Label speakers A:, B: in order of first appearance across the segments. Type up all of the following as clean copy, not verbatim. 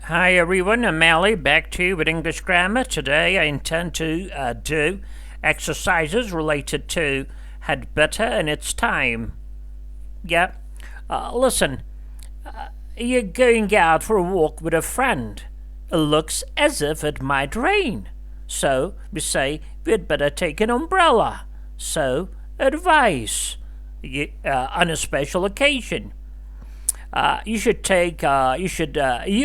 A: Hi everyone, I'm Mally, back to you with English grammar. Today I intend to do exercises related to had better and it's time. Yeah, listen, you're going out for a walk with a friend. It looks as if it might rain. So we say we'd better take an umbrella. So, advice on a special occasion. You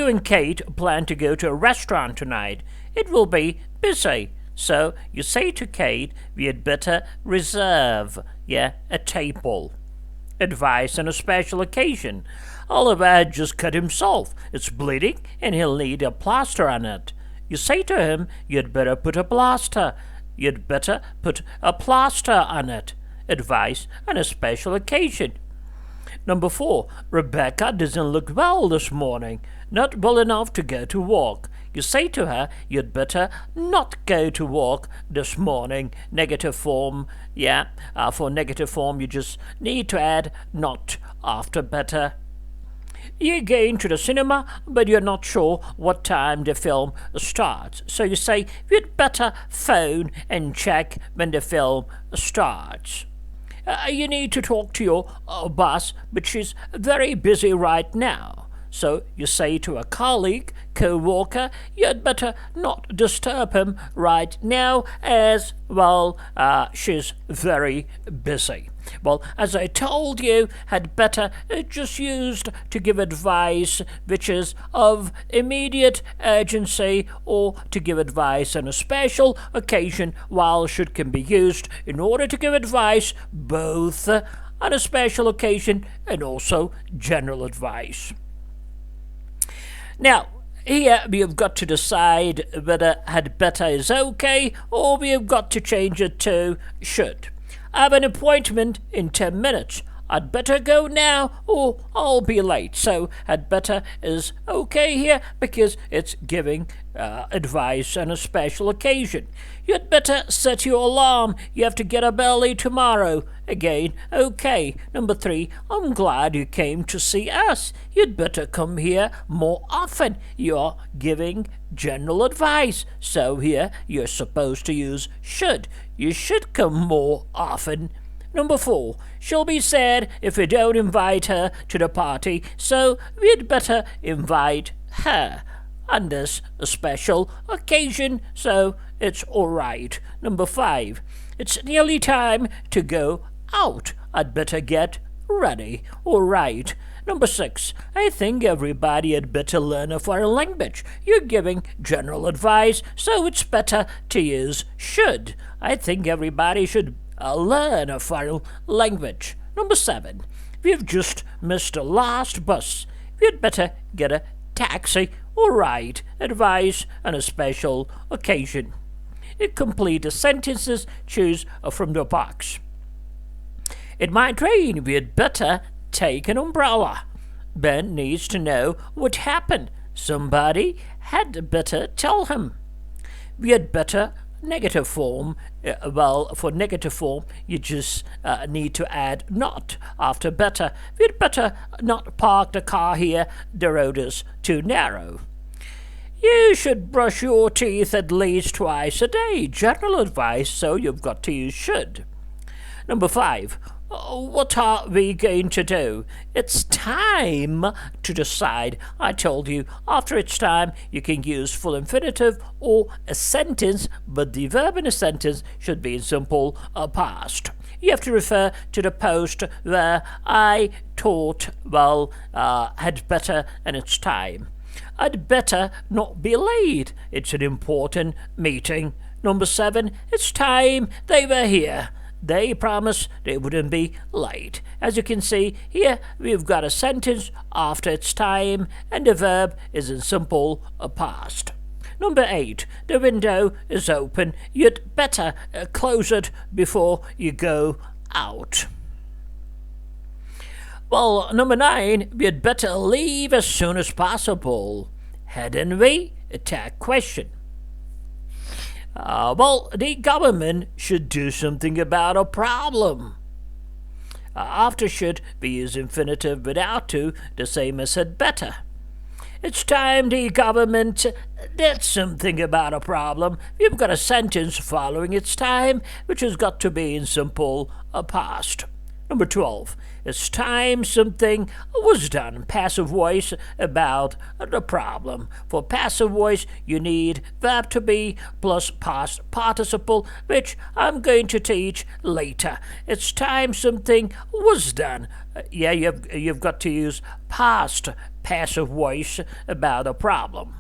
A: and Kate plan to go to a restaurant tonight. It will be busy. So you say to Kate, we had better reserve, a table. Advice on a special occasion. Oliver had just cut himself. It's bleeding and he'll need a plaster on it. You say to him, you'd better put a plaster. You'd better put a plaster on it. Advice on a special occasion. Number 4, Rebecca doesn't look well this morning. Not well enough to go to work. You say to her, you'd better not go to work this morning. Negative form, for negative form you just need to add not after better. You're going to the cinema, but you're not sure what time the film starts. So you say, you'd better phone and check when the film starts. You need to talk to your boss, but she's very busy right now. So you say to a colleague, co-worker, you'd better not disturb him right now as, she's very busy. Well, as I told you, had better just used to give advice which is of immediate urgency or to give advice on a special occasion, while should can be used in order to give advice both on a special occasion and also general advice. Now, here we have got to decide whether had better is okay or we have got to change it to should. I have an appointment in 10 minutes. I'd better go now or I'll be late. So had better is okay here because it's giving advice on a special occasion. You'd better set your alarm. You have to get up early tomorrow. Again, okay. Number 3, I'm glad you came to see us. You'd better come here more often. You're giving general advice. So here you're supposed to use should. You should come more often. Number 4, she'll be sad if we don't invite her to the party, so we'd better invite her on this special occasion, so it's all right. Number 5, it's nearly time to go out. I'd better get ready. All right. Number 6, I think everybody had better learn a foreign language. You're giving general advice, so it's better to use should. I think everybody should learn a foreign language. Number 7, we've just missed the last bus. We'd better get a taxi. All right. Advice on a special occasion. Complete the sentences. Choose from the box. It might rain. We'd better take an umbrella. Ben needs to know what happened. Somebody had better tell him. We had better negative form. For negative form, you just need to add not after better. We'd better not park the car here. The road is too narrow. You should brush your teeth at least twice a day. General advice, so you've got to use should. Number 5. What are we going to do? It's time to decide. I told you, after it's time, you can use full infinitive or a sentence, but the verb in a sentence should be in simple past. You have to refer to the post where I taught, had better and it's time. I'd better not be late. It's an important meeting. Number 7, it's time they were here. They promised they wouldn't be late. As you can see, here we've got a sentence after its time, and the verb is in simple past. Number 8, the window is open. You'd better close it before you go out. Well, number 9, we'd better leave as soon as possible. Hadn't we? A tag question. The government should do something about a problem. After should, we use infinitive without to, the same as had better. It's time the government did something about a problem. You've got a sentence following its time, which has got to be in simple past. Number 12. It's time something was done. Passive voice about the problem. For passive voice, you need verb to be plus past participle, which I'm going to teach later. It's time something was done. You've got to use past passive voice about a problem.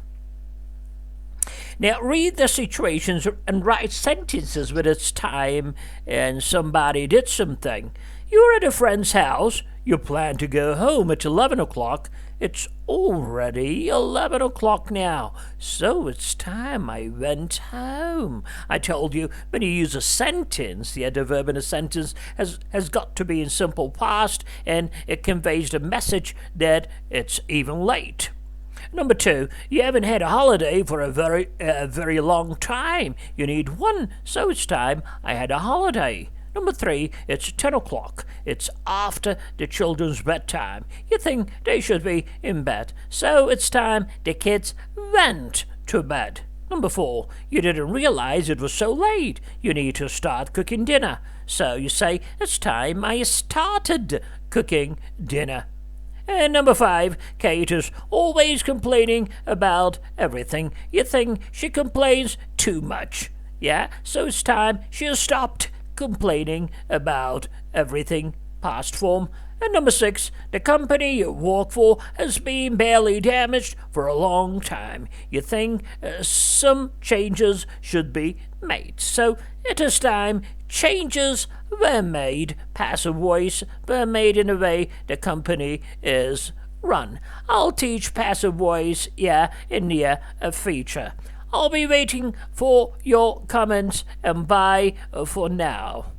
A: Now, read the situations and write sentences with its time and somebody did something. You're at a friend's house. You plan to go home at 11 o'clock. It's already 11 o'clock now. So it's time I went home. I told you when you use a sentence, the other verb in a sentence has got to be in simple past, and it conveys the message that it's even late. Number 2, you haven't had a holiday for a very long time. You need one, so it's time I had a holiday. Number 3, it's 10 o'clock. It's after the children's bedtime. You think they should be in bed, so it's time the kids went to bed. Number 4, you didn't realize it was so late. You need to start cooking dinner. So you say, it's time I started cooking dinner. And number 5, Kate is always complaining about everything. You think she complains too much. Yeah, so it's time she has stopped complaining about everything. Past form. And number 6, the company you work for has been barely damaged for a long time. You think some changes should be made. So it is time changes were made. Passive voice were made in a way the company is run. I'll teach passive voice, in the future. I'll be waiting for your comments, and bye for now.